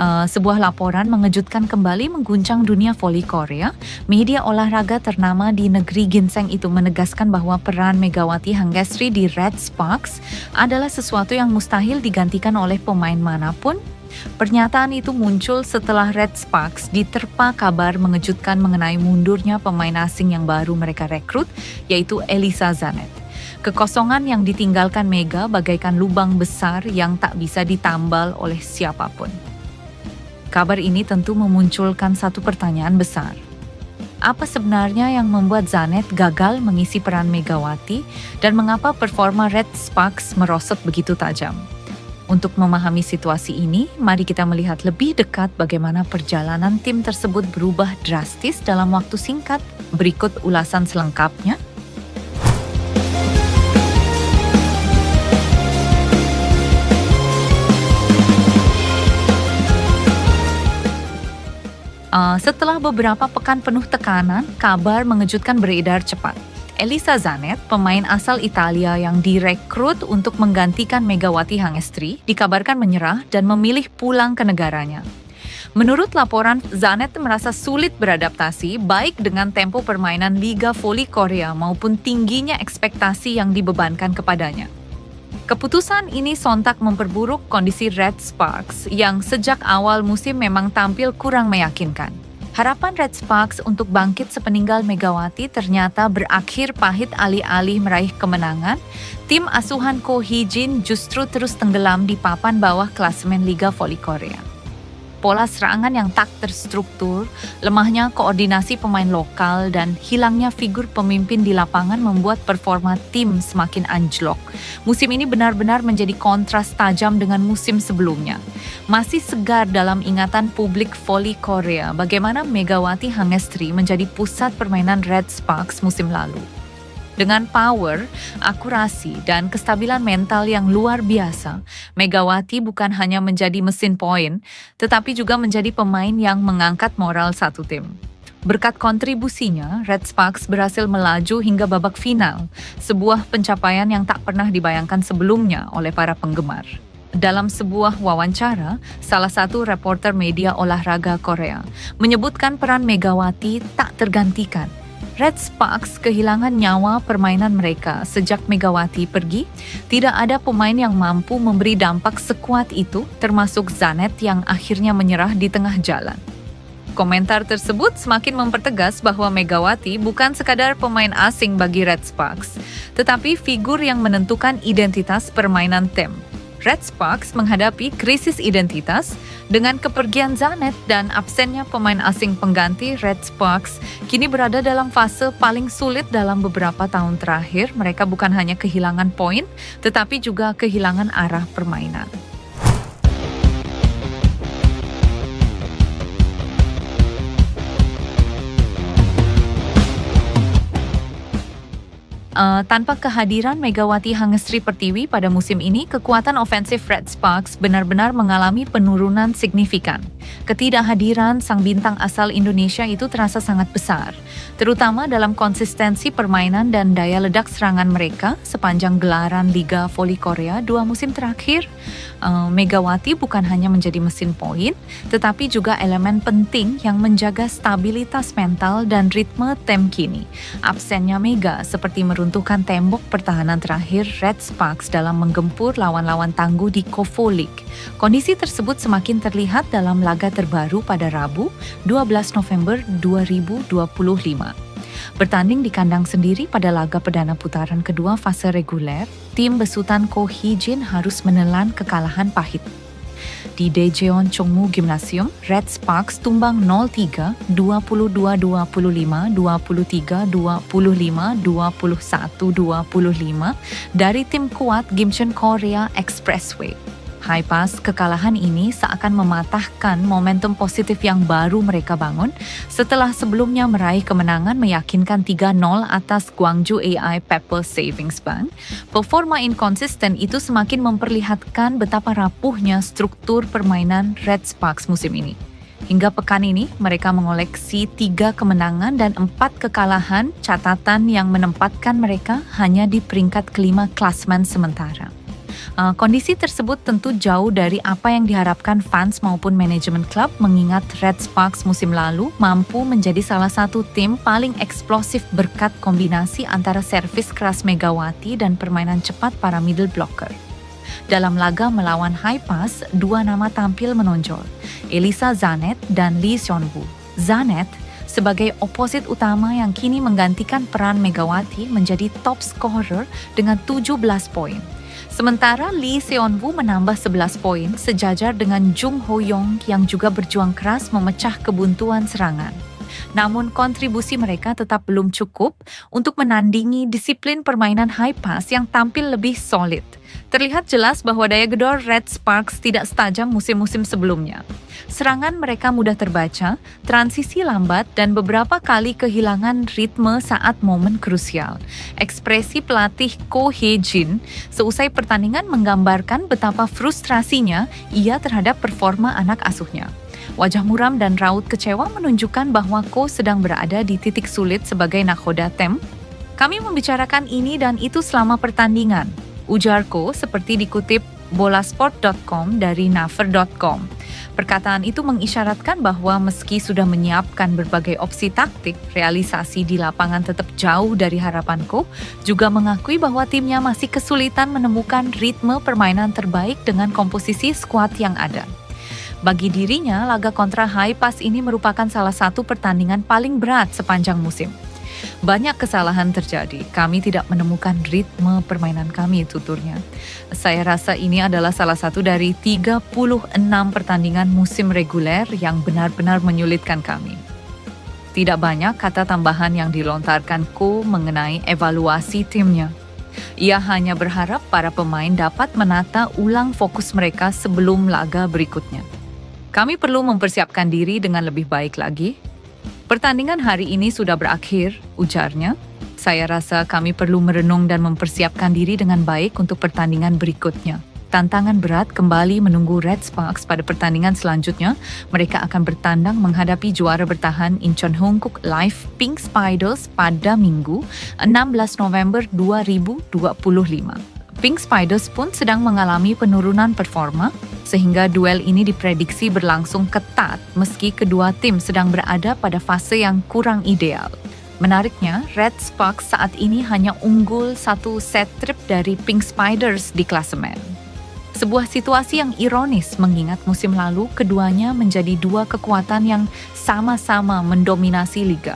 Sebuah laporan mengejutkan kembali mengguncang dunia voli Korea. Media olahraga ternama di negeri ginseng itu menegaskan bahwa peran Megawati Hangestri di Red Sparks adalah sesuatu yang mustahil digantikan oleh pemain manapun. Pernyataan itu muncul setelah Red Sparks diterpa kabar mengejutkan mengenai mundurnya pemain asing yang baru mereka rekrut, yaitu Elisa Zanet. Kekosongan yang ditinggalkan Mega bagaikan lubang besar yang tak bisa ditambal oleh siapapun. Kabar ini tentu memunculkan satu pertanyaan besar. Apa sebenarnya yang membuat Zanet gagal mengisi peran Megawati dan mengapa performa Red Sparks merosot begitu tajam? Untuk memahami situasi ini, mari kita melihat lebih dekat bagaimana perjalanan tim tersebut berubah drastis dalam waktu singkat. Berikut ulasan selengkapnya. Setelah beberapa pekan penuh tekanan, kabar mengejutkan beredar cepat. Elisa Zanet, pemain asal Italia yang direkrut untuk menggantikan Megawati Hangestri, dikabarkan menyerah dan memilih pulang ke negaranya. Menurut laporan, Zanet merasa sulit beradaptasi baik dengan tempo permainan Liga Voli Korea maupun tingginya ekspektasi yang dibebankan kepadanya. Keputusan ini sontak memperburuk kondisi Red Sparks yang sejak awal musim memang tampil kurang meyakinkan. Harapan Red Sparks untuk bangkit sepeninggal Megawati ternyata berakhir pahit alih-alih meraih kemenangan. Tim asuhan Ko Hee-jin justru terus tenggelam di papan bawah klasemen Liga Voli Korea. Pola serangan yang tak terstruktur, lemahnya koordinasi pemain lokal, dan hilangnya figur pemimpin di lapangan membuat performa tim semakin anjlok. Musim ini benar-benar menjadi kontras tajam dengan musim sebelumnya. Masih segar dalam ingatan publik voli Korea bagaimana Megawati Hangestri menjadi pusat permainan Red Sparks musim lalu. Dengan power, akurasi, dan kestabilan mental yang luar biasa, Megawati bukan hanya menjadi mesin poin, tetapi juga menjadi pemain yang mengangkat moral satu tim. Berkat kontribusinya, Red Sparks berhasil melaju hingga babak final, sebuah pencapaian yang tak pernah dibayangkan sebelumnya oleh para penggemar. Dalam sebuah wawancara, salah satu reporter media olahraga Korea menyebutkan peran Megawati tak tergantikan. Red Sparks kehilangan nyawa permainan mereka sejak Megawati pergi. Tidak ada pemain yang mampu memberi dampak sekuat itu, termasuk Zanet yang akhirnya menyerah di tengah jalan. Komentar tersebut semakin mempertegas bahwa Megawati bukan sekadar pemain asing bagi Red Sparks, tetapi figur yang menentukan identitas permainan tim. Red Sparks menghadapi krisis identitas dengan kepergian Zanet dan absennya pemain asing pengganti. Red Sparks kini berada dalam fase paling sulit dalam beberapa tahun terakhir. Mereka bukan hanya kehilangan poin, tetapi juga kehilangan arah permainan. Tanpa kehadiran Megawati Hangestri Pertiwi pada musim ini, kekuatan ofensif Red Sparks benar-benar mengalami penurunan signifikan. Ketidakhadiran sang bintang asal Indonesia itu terasa sangat besar, terutama dalam konsistensi permainan dan daya ledak serangan mereka sepanjang gelaran Liga Voli Korea 2 musim terakhir. Megawati bukan hanya menjadi mesin poin, tetapi juga elemen penting yang menjaga stabilitas mental dan ritme tim kini. Absennya Mega seperti meruntuhkan tembok pertahanan terakhir Red Sparks dalam menggempur lawan-lawan tangguh di KOFO League. Kondisi tersebut semakin terlihat dalam laga terbaru pada Rabu, 12 November 2025. Bertanding di kandang sendiri pada laga perdana putaran kedua fase reguler, tim besutan Ko Hee-jin harus menelan kekalahan pahit. Di Daejeon Chongmu Gymnasium, Red Sparks tumbang 0-3, 22-25, 23-25, 21-25 dari tim kuat Gimcheon Korea Expressway. High-pass kekalahan ini seakan mematahkan momentum positif yang baru mereka bangun setelah sebelumnya meraih kemenangan meyakinkan 3-0 atas Gwangju AI Pepper Savings Bank. Performa inkonsisten itu semakin memperlihatkan betapa rapuhnya struktur permainan Red Sparks musim ini. Hingga pekan ini, mereka mengoleksi 3 kemenangan dan 4 kekalahan, catatan yang menempatkan mereka hanya di peringkat kelima klasemen sementara. Kondisi tersebut tentu jauh dari apa yang diharapkan fans maupun manajemen klub, mengingat Red Sparks musim lalu mampu menjadi salah satu tim paling eksplosif berkat kombinasi antara servis keras Megawati dan permainan cepat para middle blocker. Dalam laga melawan Haifaz, dua nama tampil menonjol, Elisa Zanet dan Lee Seon-woo. Zanet sebagai oposit utama yang kini menggantikan peran Megawati menjadi top scorer dengan 17 poin. Sementara Lee Seon-woo menambah 11 poin sejajar dengan Jung Ho-young yang juga berjuang keras memecah kebuntuan serangan. Namun kontribusi mereka tetap belum cukup untuk menandingi disiplin permainan Haifaz yang tampil lebih solid. Terlihat jelas bahwa daya gedor Red Sparks tidak setajam musim-musim sebelumnya. Serangan mereka mudah terbaca, transisi lambat, dan beberapa kali kehilangan ritme saat momen krusial. Ekspresi pelatih Ko Hye-jin seusai pertandingan menggambarkan betapa frustrasinya ia terhadap performa anak asuhnya. Wajah muram dan raut kecewa menunjukkan bahwa Ko sedang berada di titik sulit sebagai nakhoda tim. Kami membicarakan ini dan itu selama pertandingan, ujar Ko seperti dikutip bolasport.com dari naver.com. Perkataan itu mengisyaratkan bahwa meski sudah menyiapkan berbagai opsi taktik, realisasi di lapangan tetap jauh dari harapan Ko, juga mengakui bahwa timnya masih kesulitan menemukan ritme permainan terbaik dengan komposisi skuad yang ada. Bagi dirinya, laga kontra Haifaz ini merupakan salah satu pertandingan paling berat sepanjang musim. Banyak kesalahan terjadi, kami tidak menemukan ritme permainan kami, tuturnya. Saya rasa ini adalah salah satu dari 36 pertandingan musim reguler yang benar-benar menyulitkan kami. Tidak banyak kata tambahan yang dilontarkan Ko mengenai evaluasi timnya. Ia hanya berharap para pemain dapat menata ulang fokus mereka sebelum laga berikutnya. Kami perlu mempersiapkan diri dengan lebih baik lagi. Pertandingan hari ini sudah berakhir, ujarnya. Saya rasa kami perlu merenung dan mempersiapkan diri dengan baik untuk pertandingan berikutnya. Tantangan berat kembali menunggu Red Sparks pada pertandingan selanjutnya. Mereka akan bertandang menghadapi juara bertahan Incheon Hongkook Live Pink Spiders pada Minggu, 16 November 2025. Pink Spiders pun sedang mengalami penurunan performa, sehingga duel ini diprediksi berlangsung ketat meski kedua tim sedang berada pada fase yang kurang ideal. Menariknya, Red Sparks saat ini hanya unggul satu set trip dari Pink Spiders di klasemen. Sebuah situasi yang ironis mengingat musim lalu keduanya menjadi dua kekuatan yang sama-sama mendominasi liga.